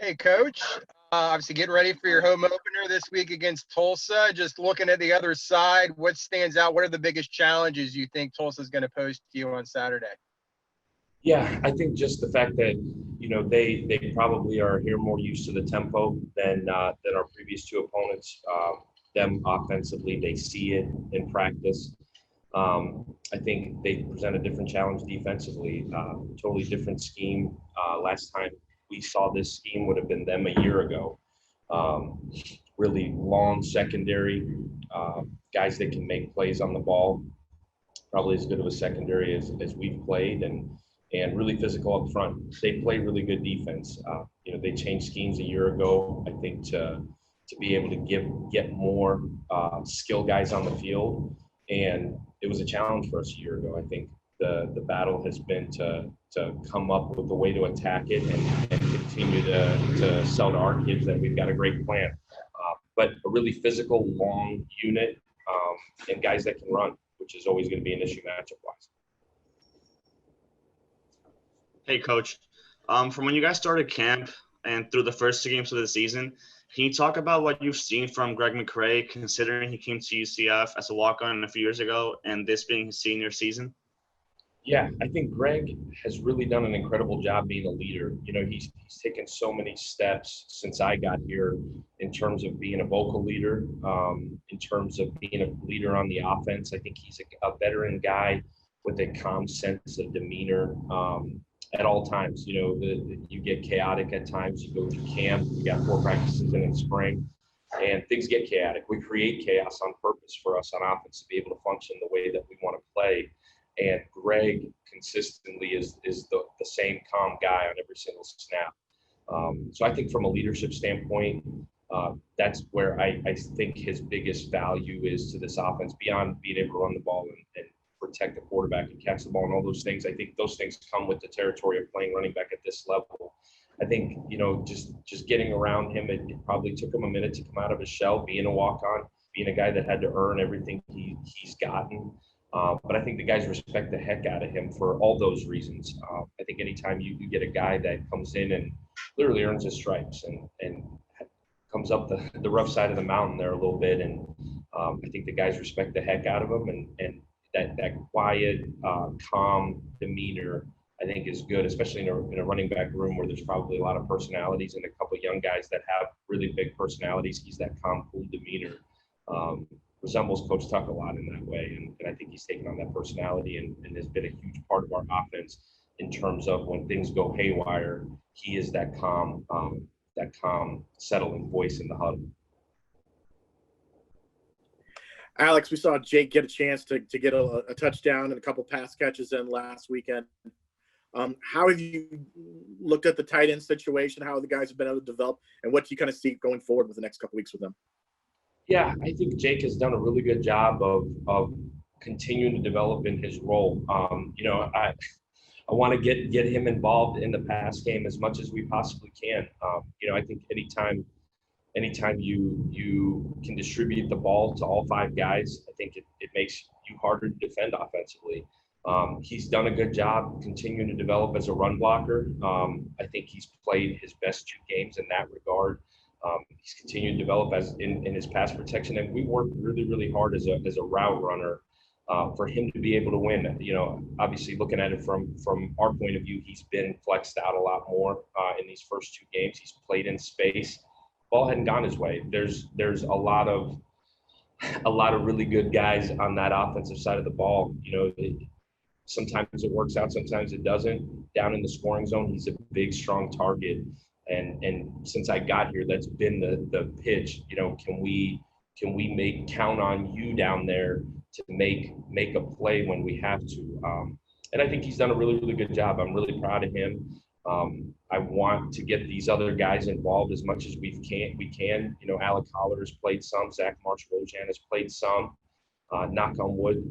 Hey, Coach. Obviously, getting ready for your home opener this week against Tulsa. Just looking at the other side, what stands out? What are the biggest challenges you think Tulsa is going to pose to you on Saturday? Yeah, I think just the fact that they probably are here more used to the tempo than our previous two opponents. Them offensively, they see it in practice. I think they present a different challenge defensively, totally different scheme. Last time we saw this scheme would have been them a year ago. Um, really long secondary, guys that can make plays on the ball, probably as good of a secondary as we've played, and really physical up front. They play really good defense. They changed schemes a year ago, I think, to be able to get more skill guys on the field, and it was a challenge for us a year ago. I think the battle has been to come up with a way to attack it and continue to sell to our kids that we've got a great plan. But a really physical, long unit, and guys that can run, which is always going to be an issue matchup-wise. Hey, Coach. From when you guys started camp and through the first two games of the season, can you talk about what you've seen from Greg McCrae, considering he came to UCF as a walk-on a few years ago and this being his senior season? Yeah, I think Greg has really done an incredible job being a leader. He's taken so many steps since I got here in terms of being a vocal leader, in terms of being a leader on the offense. I think he's a veteran guy with a calm sense of demeanor at all times. You get chaotic at times. You go through camp. You got 4 practices in spring, and things get chaotic. We create chaos on purpose for us on offense to be able to function the way that we want to play. And Greg consistently is the same calm guy on every single snap. So I think from a leadership standpoint, that's where I think his biggest value is to this offense, beyond being able to run the ball and protect the quarterback and catch the ball and all those things. I think those things come with the territory of playing running back at this level. I think, just getting around him, it probably took him a minute to come out of his shell, being a walk-on, being a guy that had to earn everything he's gotten. But I think the guys respect the heck out of him for all those reasons. I think anytime you get a guy that comes in and literally earns his stripes and comes up the rough side of the mountain there a little bit, and I think the guys respect the heck out of him, and that quiet, calm demeanor, I think, is good, especially in a running back room where there's probably a lot of personalities and a couple of young guys that have really big personalities. He's that calm, cool demeanor. Resembles Coach Tuck a lot in that way. And I think he's taken on that personality and has been a huge part of our offense in terms of when things go haywire, he is that calm, settling voice in the huddle. Alex, we saw Jake get a chance to get a touchdown and a couple pass catches in last weekend. How have you looked at the tight end situation, how the guys have been able to develop, and what do you kind of see going forward with the next couple weeks with them? Yeah, I think Jake has done a really good job of continuing to develop in his role. I want to get him involved in the pass game as much as we possibly can. I think anytime you can distribute the ball to all 5 guys, I think it makes you harder to defend offensively. He's done a good job continuing to develop as a run blocker. I think he's played his best 2 games in that regard. He's continued to develop as in his pass protection, and we worked really, really hard as a route runner for him to be able to win. Obviously looking at it from our point of view, he's been flexed out a lot more in these first 2 games. He's played in space. Ball hadn't gone his way. There's a lot of really good guys on that offensive side of the ball. Sometimes it works out, sometimes it doesn't. Down in the scoring zone, he's a big, strong target. And since I got here, that's been the pitch. Can we count on you down there to make a play when we have to? And I think he's done a really, really good job. I'm really proud of him. I want to get these other guys involved as much as we can. Alec Holler has played some. Zach Marsh-Rojan has played some. Knock on wood,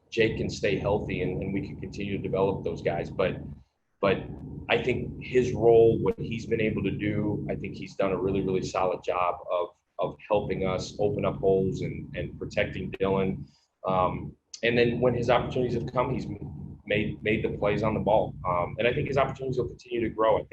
Jake can stay healthy and we can continue to develop those guys. But I think his role, what he's been able to do, I think he's done a really, really solid job of helping us open up holes and protecting Dylan. And then when his opportunities have come, he's made the plays on the ball. And I think his opportunities will continue to grow. I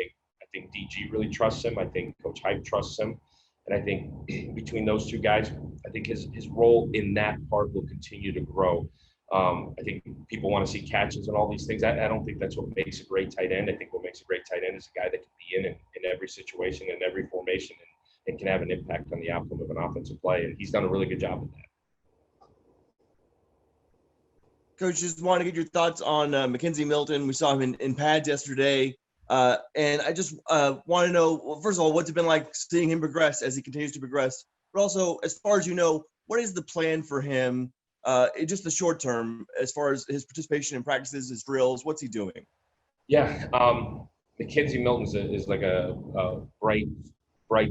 think DG really trusts him. I think Coach Hype trusts him. And I think between those two guys, I think his role in that part will continue to grow. I think people want to see catches and all these things. I don't think that's what makes a great tight end. I think what makes a great tight end is a guy that can be in every situation, in every formation, and can have an impact on the outcome of an offensive play. And he's done a really good job with that. Coach, just want to get your thoughts on McKenzie Milton. We saw him in pads yesterday. And I just want to know, well, first of all, what's it been like seeing him progress as he continues to progress? But also, as far as you know, what is the plan for him in just the short term as far as his participation in practices, his drills? What's he doing? Yeah, McKenzie Milton is like a bright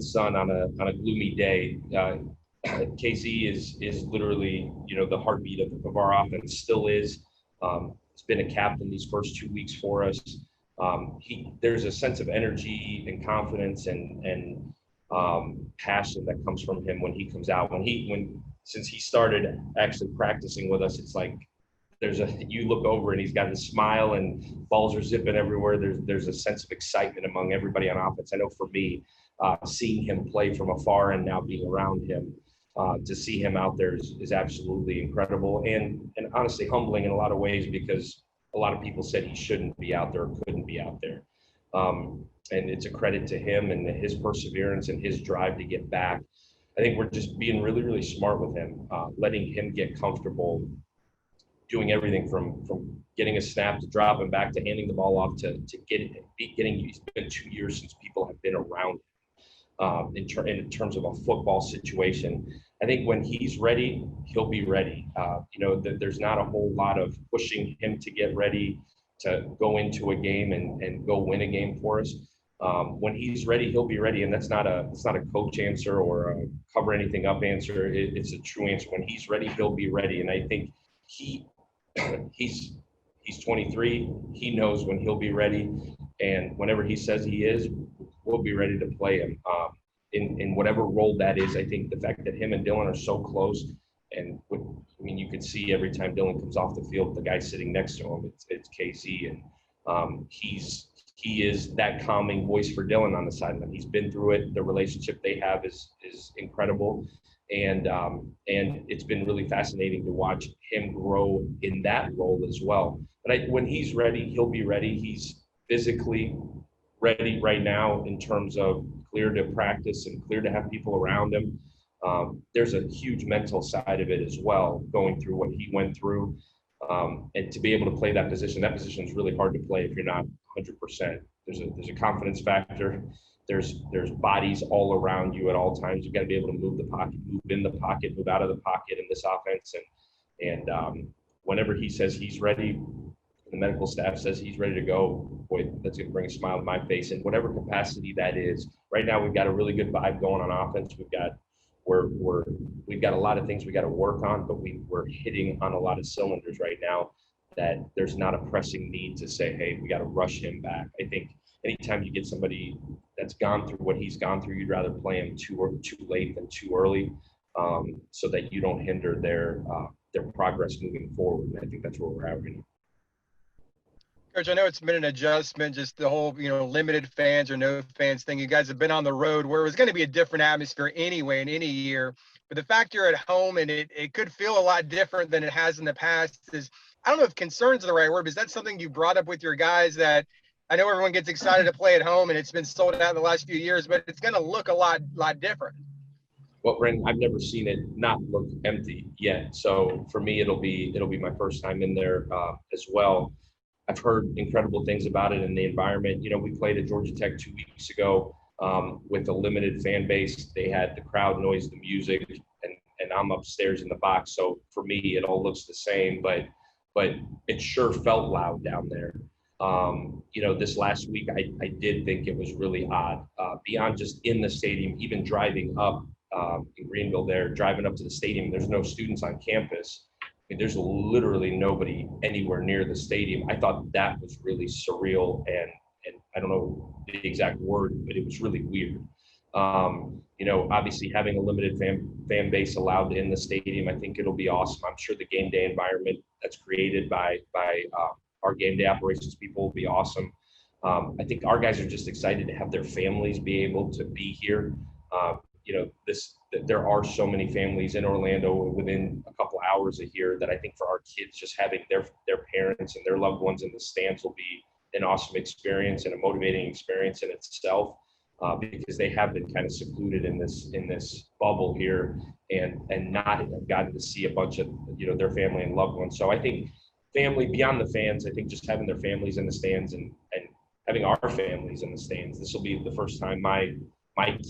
sun on a gloomy day. KZ is literally, the heartbeat of our offense, still is. He's been a captain these first 2 weeks for us. There's a sense of energy and confidence and passion that comes from him when he comes out. Since he started actually practicing with us, it's like you look over and he's got his smile and balls are zipping everywhere. There's a sense of excitement among everybody on offense. I know for me, seeing him play from afar and now being around him, to see him out there is absolutely incredible and honestly humbling in a lot of ways, because a lot of people said he shouldn't be out there or couldn't be out there. And it's a credit to him and his perseverance and his drive to get back. I think we're just being really, really smart with him, letting him get comfortable doing everything from getting a snap to dropping back to handing the ball off to getting. It's been 2 years since people have been around him in terms of a football situation. I think when he's ready, he'll be ready. There's not a whole lot of pushing him to get ready to go into a game and go win a game for us. When he's ready, he'll be ready, and it's not a coach answer or a cover anything up answer. It's a true answer. When he's ready, he'll be ready, and I think he's 23. He knows when he'll be ready, and whenever he says he is, we'll be ready to play him. In whatever role that is. I think the fact that him and Dylan are so close, and you could see every time Dylan comes off the field, the guy sitting next to him, it's KZ, and he is that calming voice for Dylan on the sideline. He's been through it. The relationship they have is incredible, and it's been really fascinating to watch him grow in that role as well. But when he's ready, he'll be ready. He's physically ready right now in terms of clear to practice and clear to have people around him. There's a huge mental side of it as well, going through what he went through, and to be able to play that position is really hard to play if you're not 100%. There's a confidence factor. There's bodies all around you at all times. You've got to be able to move the pocket, move in the pocket, move out of the pocket in this offense. And whenever he says he's ready, the medical staff says he's ready to go, boy, that's going to bring a smile to my face in whatever capacity that is. Right now, we've got a really good vibe going on offense. We've got a lot of things we got to work on, but we're hitting on a lot of cylinders right now that there's not a pressing need to say, hey, we got to rush him back. I think anytime you get somebody that's gone through what he's gone through, you'd rather play him too late than too early, so that you don't hinder their progress moving forward. And I think that's where we're at right now. Coach, I know it's been an adjustment, just the whole, limited fans or no fans thing. You guys have been on the road where it was going to be a different atmosphere anyway in any year. But the fact you're at home and it could feel a lot different than it has in the past is, I don't know if concern's the right word, but is that something you brought up with your guys that I know everyone gets excited to play at home and it's been sold out in the last few years, but it's going to look a lot different? Well, Brandon, I've never seen it not look empty yet. So for me, it'll be my first time in there as well. I've heard incredible things about it in the environment. We played at Georgia Tech 2 weeks ago with a limited fan base. They had the crowd noise, the music, and I'm upstairs in the box. So for me, it all looks the same, but it sure felt loud down there. This last week, I did think it was really odd. Beyond just in the stadium, even driving up in Greenville there, driving up to the stadium, there's no students on campus. There's literally nobody anywhere near the stadium. I thought that was really surreal, and I don't know the exact word, but it was really weird. Obviously having a limited fan base allowed in the stadium, I think it'll be awesome. I'm sure the game day environment that's created by our game day operations people will be awesome. I think our guys are just excited to have their families be able to be here. There are so many families in Orlando within a couple hours of here that I think for our kids, just having their parents and their loved ones in the stands will be an awesome experience and a motivating experience in itself, because they have been kind of secluded in this bubble here and not have gotten to see a bunch of their family and loved ones. So I think family beyond the fans, I think just having their families in the stands and having our families in the stands. This will be the first time my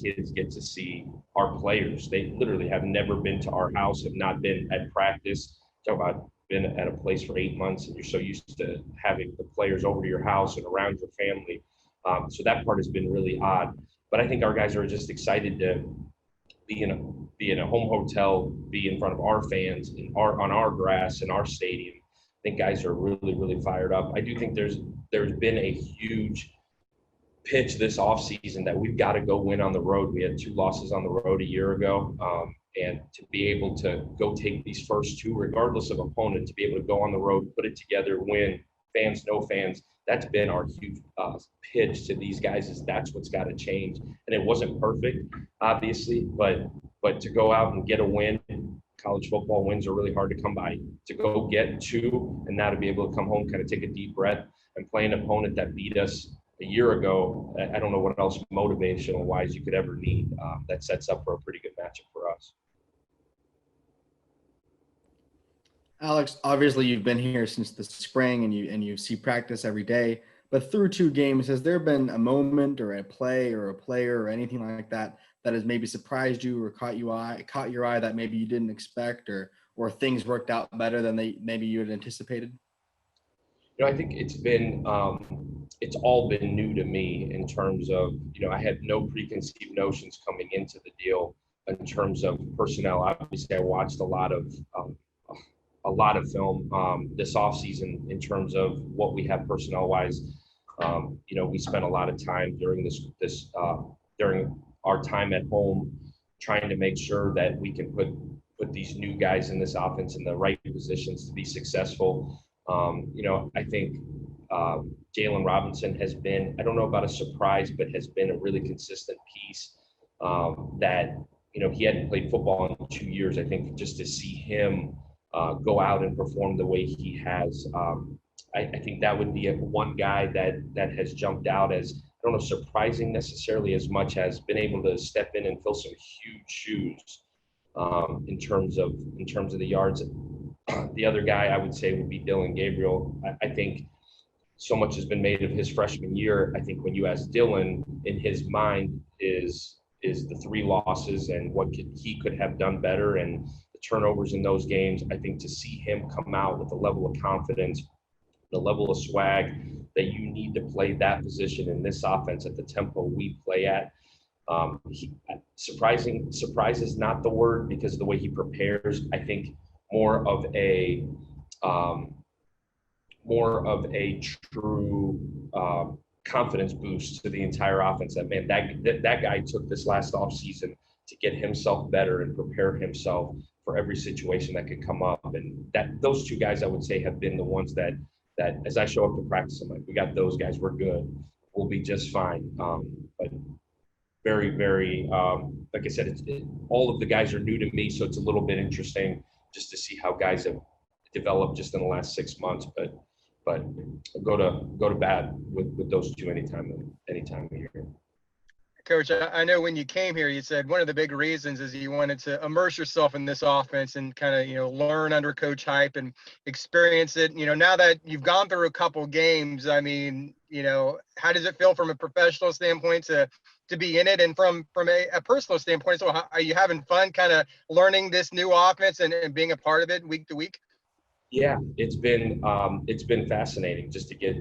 kids get to see our players. They literally have never been to our house, have not been at practice. Talk about been at a place for 8 months, and you're so used to having the players over to your house and around your family. So that part has been really odd. But I think our guys are just excited to be in a home hotel, be in front of our fans, on our grass in our stadium. I think guys are really, really fired up. I do think there's been a huge pitch this offseason that we've got to go win on the road. We had 2 losses on the road a year ago. And to be able to go take these first 2, regardless of opponent, to be able to go on the road, put it together, win, fans, no fans, that's been our huge pitch to these guys, is that's what's got to change. And it wasn't perfect, obviously, but to go out and get a win, college football wins are really hard to come by. To go get 2 and now to be able to come home, kind of take a deep breath and play an opponent that beat us a year ago, I don't know what else motivational-wise you could ever need. That sets up for a pretty good matchup for us. Alex, obviously you've been here since the spring and you see practice every day, but through 2 games, has there been a moment or a play or a player or anything like that that has maybe surprised you or caught your eye that maybe you didn't expect, or things worked out better than maybe you had anticipated? I think it's all been new to me in terms of, I had no preconceived notions coming into the deal in terms of personnel. Obviously, I watched a lot of film this offseason in terms of what we have personnel-wise. We spent a lot of time during during our time at home trying to make sure that we can put these new guys in this offense in the right positions to be successful. I think Jalen Robinson has been, I don't know about a surprise, but has been a really consistent piece that, he hadn't played football in 2 years. I think just to see him go out and perform the way he has, I think that would be one guy that has jumped out as, I don't know, surprising necessarily as much as been able to step in and fill some huge shoes in terms of the yards. The other guy I would say would be Dylan Gabriel. I think so much has been made of his freshman year. I think when you ask Dylan, in his mind is the 3 losses and what he could have done better and the turnovers in those games. I think to see him come out with a level of confidence, the level of swag that you need to play that position in this offense at the tempo we play at. Surprise is not the word because of the way he prepares. I think more of a true confidence boost to the entire offense. That guy took this last offseason to get himself better and prepare himself for every situation that could come up. And those 2 guys I would say have been the ones that as I show up to practice, I'm like, we got those guys, we're good, we'll be just fine. But very, very, like I said, all of the guys are new to me, so it's a little bit interesting just to see how guys have developed just in the last 6 months. But go to bat with those 2 anytime of year. Coach, I know when you came here, you said one of the big reasons is you wanted to immerse yourself in this offense and kind of, learn under Coach Hype and experience it. Now that you've gone through a couple games, I mean, how does it feel from a professional standpoint to be in it, and from a personal standpoint? So are you having fun kind of learning this new offense and being a part of it week to week? Yeah, it's been fascinating just to get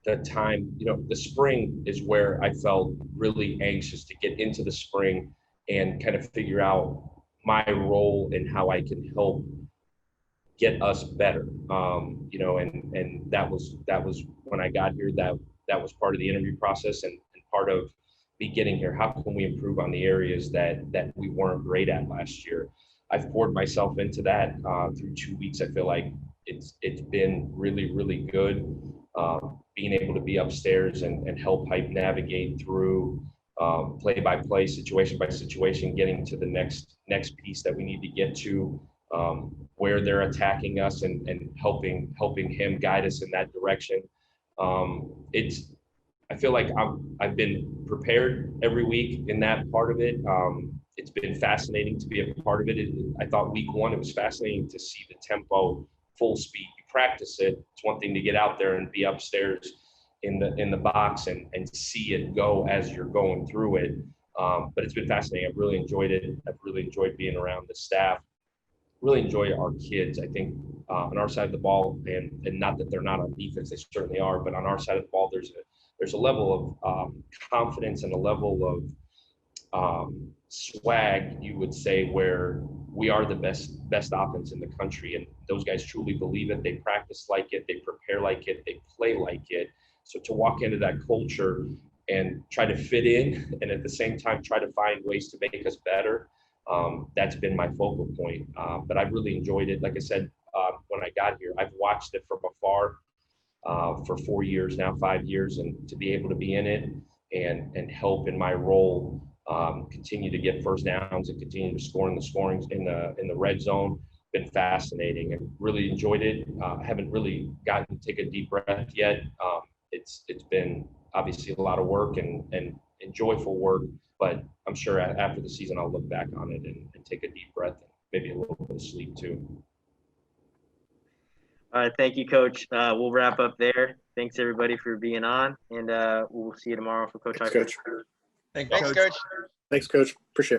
the time. The spring is where I felt really anxious to get into the spring and kind of figure out my role and how I can help get us better. And that was when I got here, that was part of the interview process and part of me getting here. How can we improve on the areas that we weren't great at last year? I've poured myself into that through 2 weeks. I feel like it's been really, really good. being able to be upstairs and help Hype navigate through play-by-play, situation-by-situation, getting to the next piece that we need to get to, where they're attacking us and helping him guide us in that direction. I feel like I've been prepared every week in that part of it. It's been fascinating to be a part of it. I thought week one, it was fascinating to see the tempo, full speed. You practice it. It's one thing to get out there and be upstairs in the box and see it go as you're going through it. But it's been fascinating. I've really enjoyed it. I've really enjoyed being around the staff. Really enjoy our kids. I think on our side of the ball, and not that they're not on defense, they certainly are, but on our side of the ball, there's a level of confidence and a level of swag, you would say, where we are the best offense in the country, and those guys truly believe it. They practice like it, they prepare like it, they play like it. So to walk into that culture and try to fit in, and at the same time try to find ways to make us better, that's been my focal point. But I've really enjoyed it. Like I said, when I got here, I've watched it from afar for 4 years now, 5 years, and to be able to be in it and help in my role, continue to get first downs and continue to score in the red zone, been fascinating and really enjoyed it. I haven't really gotten to take a deep breath yet. It's been obviously a lot of work and joyful work, but I'm sure after the season I'll look back on it and take a deep breath and maybe a little bit of sleep too. All right, thank you, Coach. We'll wrap up there. Thanks everybody for being on, and we'll see you tomorrow for Coach. Thanks, Coach. Thanks, Thanks, Coach. Thanks, Coach. Appreciate it.